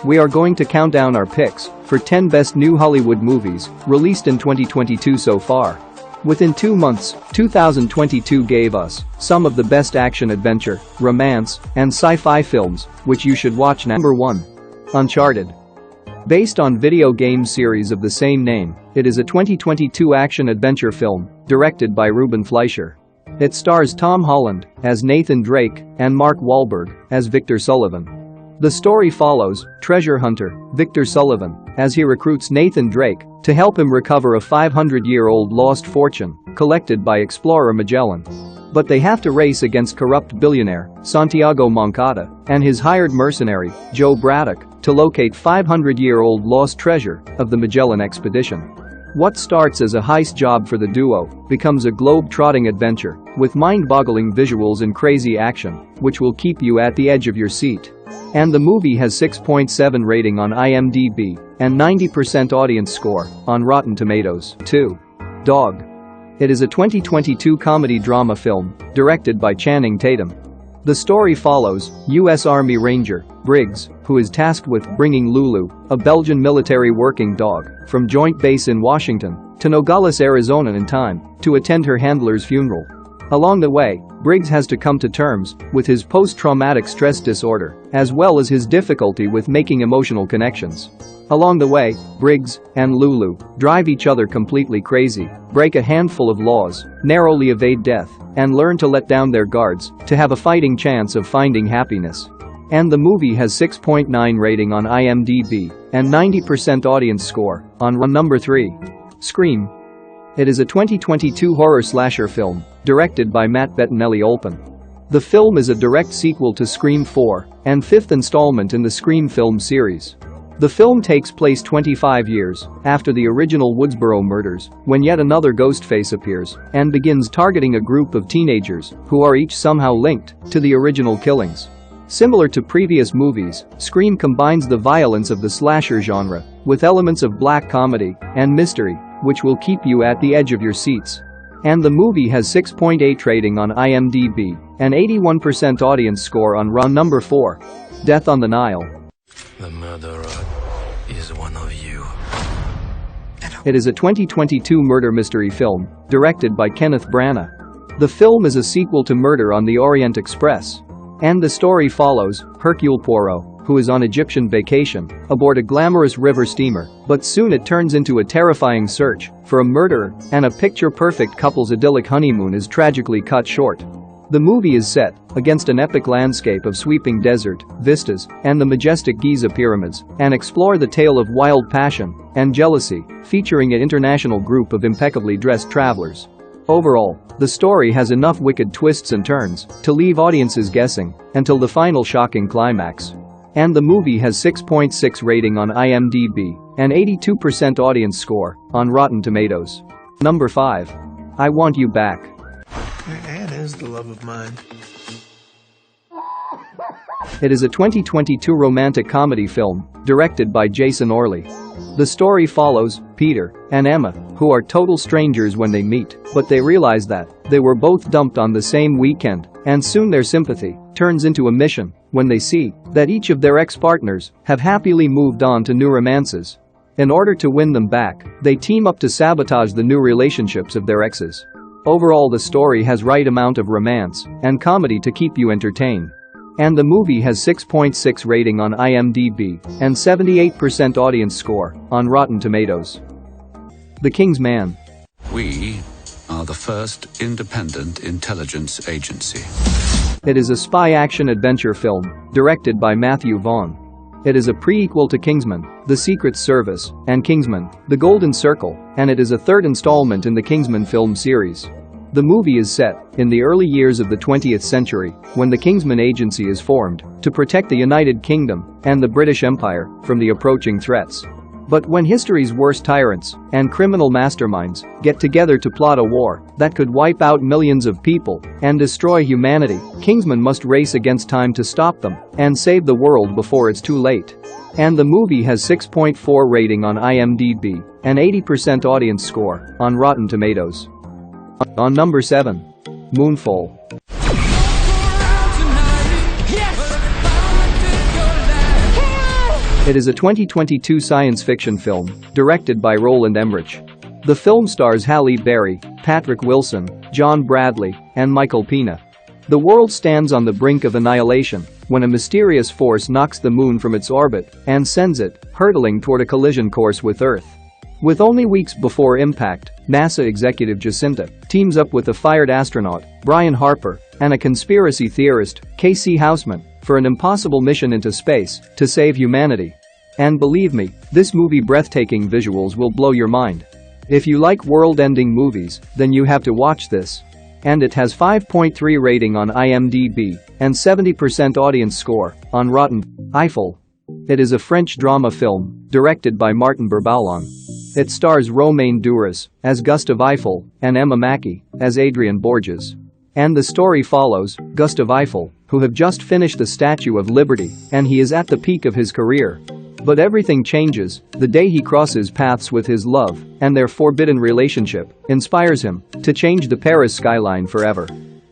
we are going to count down our picks for 10 best new Hollywood movies released in 2022 so far. Within 2 months, 2022 gave us some of the best action-adventure, romance, and sci-fi films, which you should watch. Number 1. Uncharted. Based on video game series of the same name, it is a 2022 action-adventure film directed by Ruben Fleischer. It stars Tom Holland as Nathan Drake and Mark Wahlberg as Victor Sullivan. The story follows treasure hunter Victor Sullivan as he recruits Nathan Drake to help him recover a 500-year-old lost fortune collected by explorer Magellan. But they have to race against corrupt billionaire Santiago Moncada and his hired mercenary, Joe Braddock, to locate 500-year-old lost treasure of the Magellan expedition. What starts as a heist job for the duo becomes a globe-trotting adventure with mind-boggling visuals and crazy action, which will keep you at the edge of your seat. And the movie has 6.7 rating on IMDb and 90% audience score on Rotten Tomatoes. 2. Dog. It is a 2022 comedy drama film directed by Channing Tatum. The story follows U.S. Army Ranger Briggs, who is tasked with bringing Lulu, a Belgian military working dog, from Joint Base in Washington to Nogales, Arizona in time to attend her handler's funeral. Along the way, Briggs has to come to terms with his post-traumatic stress disorder, as well as his difficulty with making emotional connections. Along the way, Briggs and Lulu drive each other completely crazy, break a handful of laws, narrowly evade death, and learn to let down their guards to have a fighting chance of finding happiness. And the movie has 6.9 rating on IMDb and 90% audience score on Number 3. Scream. It is a 2022 horror slasher film directed by Matt Bettinelli-Olpin. The film is a direct sequel to Scream 4 and fifth installment in the Scream film series. The film takes place 25 years after the original Woodsboro murders, when yet another Ghostface appears and begins targeting a group of teenagers who are each somehow linked to the original killings. Similar to previous movies, Scream combines the violence of the slasher genre with elements of black comedy and mystery, which will keep you at the edge of your seats. And the movie has 6.8 rating on IMDb and 81% audience score on Number 4. Death on the Nile. The murderer is one of you. It is a 2022 murder mystery film directed by Kenneth Branagh. The film is a sequel to Murder on the Orient Express. And the story follows Hercule Poirot, who is on Egyptian vacation aboard a glamorous river steamer, but soon it turns into a terrifying search for a murderer, and a picture-perfect couple's idyllic honeymoon is tragically cut short. The movie is set against an epic landscape of sweeping desert vistas and the majestic Giza pyramids, and explore the tale of wild passion and jealousy, featuring an international group of impeccably dressed travelers. Overall, the story has enough wicked twists and turns to leave audiences guessing until the final shocking climax. And the movie has 6.6 rating on IMDb and 82% audience score on Rotten Tomatoes. Number 5. I Want You Back. Anne is the love of mine. It is a 2022 romantic comedy film directed by Jason Orley. The story follows Peter and Emma, who are total strangers when they meet, but they realize that they were both dumped on the same weekend, and soon their sympathy turns into a mission when they see that each of their ex-partners have happily moved on to new romances. In order to win them back, they team up to sabotage the new relationships of their exes. Overall, the story has right amount of romance and comedy to keep you entertained. And the movie has 6.6 rating on IMDb and 78% audience score on Rotten Tomatoes. The King's Man. We are the first independent intelligence agency. It is a spy action-adventure film directed by Matthew Vaughn. It is a prequel to Kingsman, The Secret Service, and Kingsman, The Golden Circle, and it is a third installment in the Kingsman film series. The movie is set in the early years of the 20th century, when the Kingsman Agency is formed to protect the United Kingdom and the British Empire from the approaching threats. But when history's worst tyrants and criminal masterminds get together to plot a war that could wipe out millions of people and destroy humanity, Kingsman must race against time to stop them and save the world before it's too late. And the movie has 6.4 rating on IMDb and 80% audience score on Rotten Tomatoes. On number 7. Moonfall. It is a 2022 science fiction film, directed by Roland Emmerich. The film stars Halle Berry, Patrick Wilson, John Bradley, and Michael Pena. The world stands on the brink of annihilation when a mysterious force knocks the moon from its orbit and sends it hurtling toward a collision course with Earth. With only weeks before impact, NASA executive Jacinta teams up with a fired astronaut, Brian Harper, and a conspiracy theorist, Casey Houseman, for an impossible mission into space to save humanity. And believe me, this movie breathtaking visuals will blow your mind. If you like world-ending movies, then you have to watch this. And it has 5.3 rating on IMDb and 70% audience score on Rotten Eiffel. It is a French drama film directed by Martin Bourboulon. It stars Romain Duras as Gustave Eiffel and Emma Mackey as Adrian Borges. And the story follows Gustave Eiffel, who have just finished the Statue of Liberty, and he is at the peak of his career. But everything changes the day he crosses paths with his love, and their forbidden relationship inspires him to change the Paris skyline forever.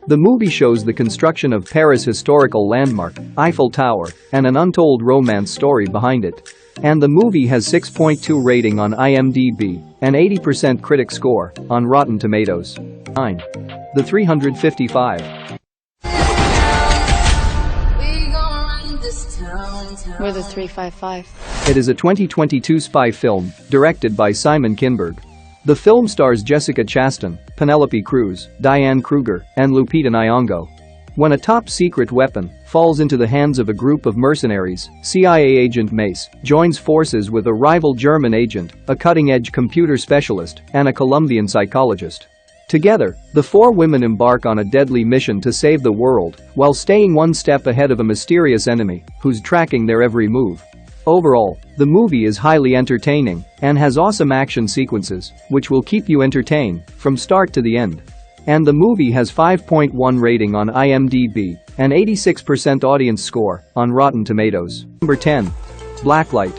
The movie shows the construction of Paris' historical landmark, Eiffel Tower, and an untold romance story behind it. And the movie has 6.2 rating on IMDb and 80% critic score on Rotten Tomatoes. 9. The 355. We're the 355. It is a 2022 spy film directed by Simon Kinberg. The film stars Jessica Chastain, Penelope Cruz, Diane Kruger, and Lupita Nyong'o. When a top-secret weapon falls into the hands of a group of mercenaries, CIA agent Mace joins forces with a rival German agent, a cutting-edge computer specialist, and a Colombian psychologist. Together, the four women embark on a deadly mission to save the world while staying one step ahead of a mysterious enemy who's tracking their every move. Overall, the movie is highly entertaining and has awesome action sequences which will keep you entertained from start to the end. And the movie has 5.1 rating on IMDb and 86% audience score on Rotten Tomatoes. Number 10. Blacklight.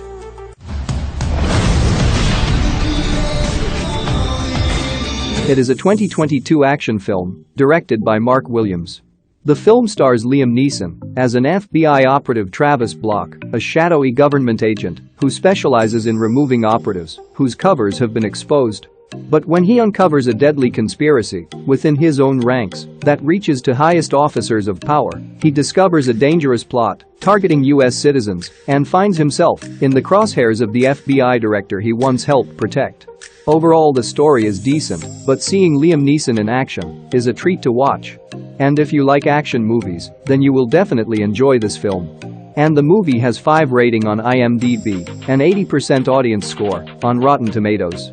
It is a 2022 action film directed by Mark Williams. The film stars Liam Neeson as an FBI operative Travis Block, a shadowy government agent who specializes in removing operatives whose covers have been exposed. But when he uncovers a deadly conspiracy within his own ranks that reaches to highest officers of power, he discovers a dangerous plot targeting U.S. citizens and finds himself in the crosshairs of the FBI director he once helped protect. Overall, the story is decent, but seeing Liam Neeson in action is a treat to watch. And if you like action movies, then you will definitely enjoy this film. And the movie has 5 rating on IMDb and 80% audience score on Rotten Tomatoes.